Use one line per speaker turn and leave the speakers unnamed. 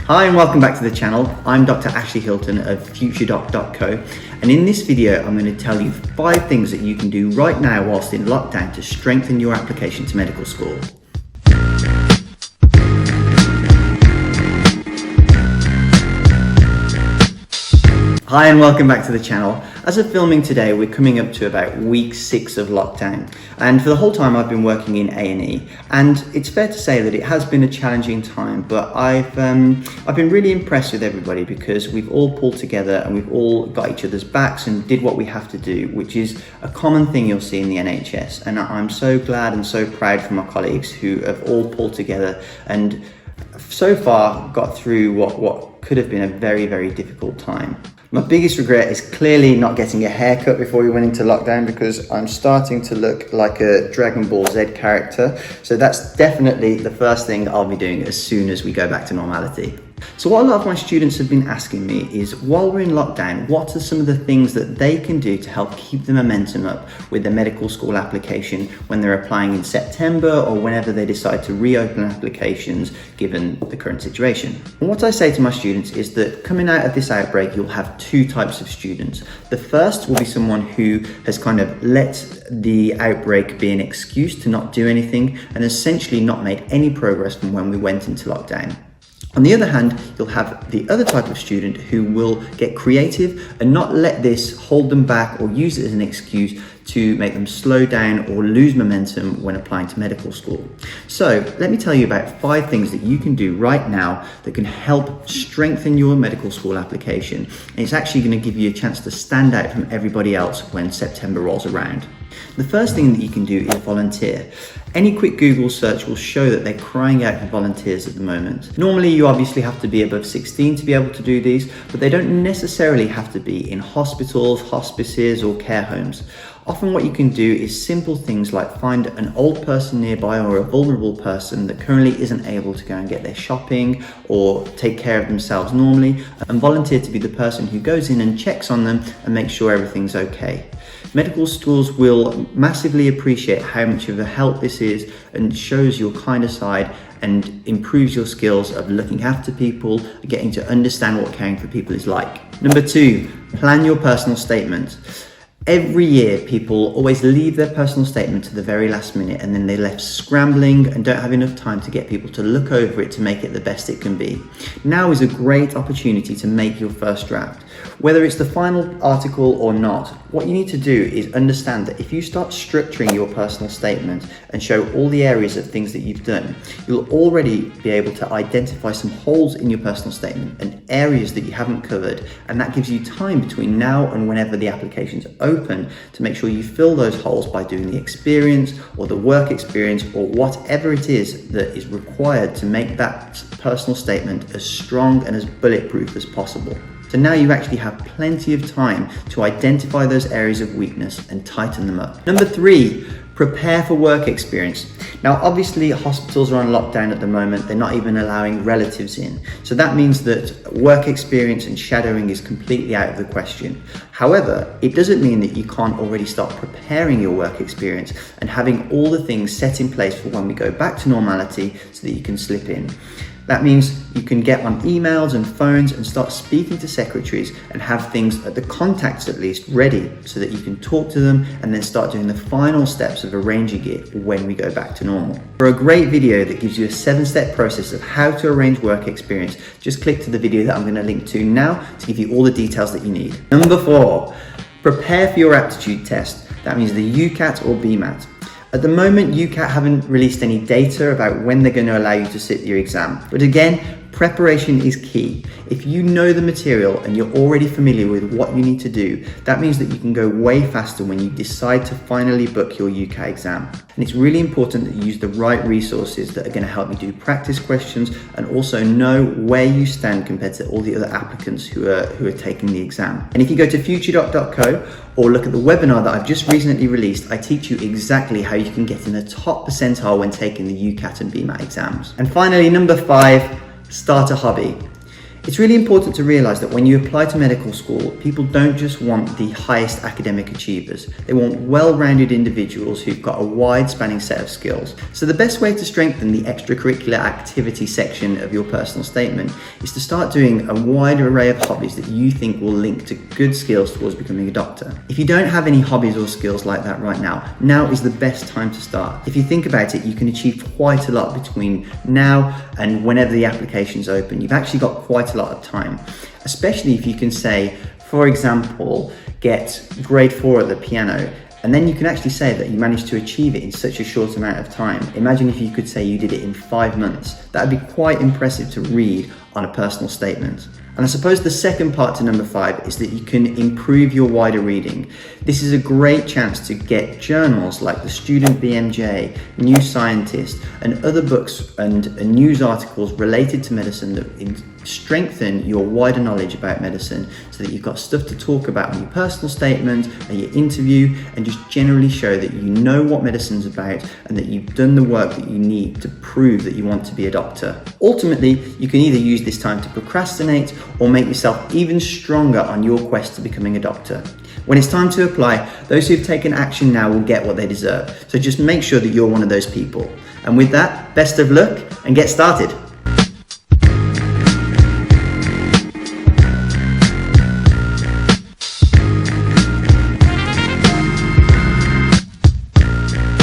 Hi and welcome back to the channel. I'm Dr. Ashley Hilton of FutureDoc.co, and in this video I'm going to tell you 5 things that you can do right now whilst in lockdown to strengthen your application to medical school. Hi and welcome back to the channel. As of filming today, we're coming up to about week 6 of lockdown, and for the whole time I've been working in A&E, and it's fair to say that it has been a challenging time, but I've been really impressed with everybody because we've all pulled together and we've all got each other's backs and did what we have to do, which is a common thing you'll see in the NHS, and I'm so glad and so proud for my colleagues who have all pulled together and so far got through what could have been a very, very difficult time. My biggest regret is clearly not getting a haircut before we went into lockdown, because I'm starting to look like a Dragon Ball Z character. So that's definitely the first thing I'll be doing as soon as we go back to normality. So what a lot of my students have been asking me is, while we're in lockdown, what are some of the things that they can do to help keep the momentum up with their medical school application when they're applying in September or whenever they decide to reopen applications given the current situation. And what I say to my students is that coming out of this outbreak, you'll have 2 types of students. The first will be someone who has kind of let the outbreak be an excuse to not do anything and essentially not made any progress from when we went into lockdown. On the other hand, you'll have the other type of student who will get creative and not let this hold them back or use it as an excuse to make them slow down or lose momentum when applying to medical school. So let me tell you about 5 things that you can do right now that can help strengthen your medical school application. And it's actually going to give you a chance to stand out from everybody else when September rolls around. The first thing that you can do is volunteer. Any quick Google search will show that they're crying out for volunteers at the moment. Normally you obviously have to be above 16 to be able to do these, but they don't necessarily have to be in hospitals, hospices or care homes. Often what you can do is simple things like find an old person nearby or a vulnerable person that currently isn't able to go and get their shopping or take care of themselves normally, and volunteer to be the person who goes in and checks on them and makes sure everything's okay. Medical schools will massively appreciate how much of a help this is and shows your kinder side and improves your skills of looking after people, getting to understand what caring for people is like. Number 2, plan your personal statement. Every year, people always leave their personal statement to the very last minute, and then they're left scrambling and don't have enough time to get people to look over it to make it the best it can be. Now is a great opportunity to make your first draft. Whether it's the final article or not, what you need to do is understand that if you start structuring your personal statement and show all the areas of things that you've done, you'll already be able to identify some holes in your personal statement and areas that you haven't covered, and that gives you time between now and whenever the application's open to make sure you fill those holes by doing the experience or the work experience or whatever it is that is required to make that personal statement as strong and as bulletproof as possible. So now you actually have plenty of time to identify those areas of weakness and tighten them up. Number 3, prepare for work experience. Now, obviously hospitals are on lockdown at the moment. They're not even allowing relatives in. So that means that work experience and shadowing is completely out of the question. However, it doesn't mean that you can't already start preparing your work experience and having all the things set in place for when we go back to normality so that you can slip in. That means you can get on emails and phones and start speaking to secretaries and have things at the contacts at least ready so that you can talk to them and then start doing the final steps of arranging it when we go back to normal. For a great video that gives you a 7-step process of how to arrange work experience, just click to the video that I'm going to link to now to give you all the details that you need. Number 4, prepare for your aptitude test. That means the UCAT or BMAT. At the moment, UCAT haven't released any data about when they're going to allow you to sit your exam. But again, preparation is key. If you know the material and you're already familiar with what you need to do, that means that you can go way faster when you decide to finally book your UCAT exam. And it's really important that you use the right resources that are going to help you do practice questions and also know where you stand compared to all the other applicants who are taking the exam. And if you go to FutureDoc.co or look at the webinar that I've just recently released, I teach you exactly how you can get in the top percentile when taking the UCAT and BMAT exams. And finally, number 5, start a hobby. It's really important to realise that when you apply to medical school, people don't just want the highest academic achievers. They want well-rounded individuals who've got a wide-spanning set of skills. So the best way to strengthen the extracurricular activity section of your personal statement is to start doing a wide array of hobbies that you think will link to good skills towards becoming a doctor. If you don't have any hobbies or skills like that right now is the best time to start. If you think about it, you can achieve quite a lot between now and whenever the application's open. You've actually got quite a lot of time, especially if you can say, for example, get grade 4 at the piano, and then you can actually say that you managed to achieve it in such a short amount of time. Imagine if you could say you did it in 5 months. That would be quite impressive to read on a personal statement. And I suppose the second part to number 5 is that you can improve your wider reading. This is a great chance to get journals like the Student BMJ, New Scientist, and other books and news articles related to medicine that strengthen your wider knowledge about medicine, so that you've got stuff to talk about in your personal statement and your interview, and just generally show that you know what medicine's about and that you've done the work that you need to prove that you want to be a doctor. Ultimately, you can either use this time to procrastinate or make yourself even stronger on your quest to becoming a doctor. When it's time to apply, those who've taken action now will get what they deserve. So just make sure that you're one of those people. And with that, best of luck and get started.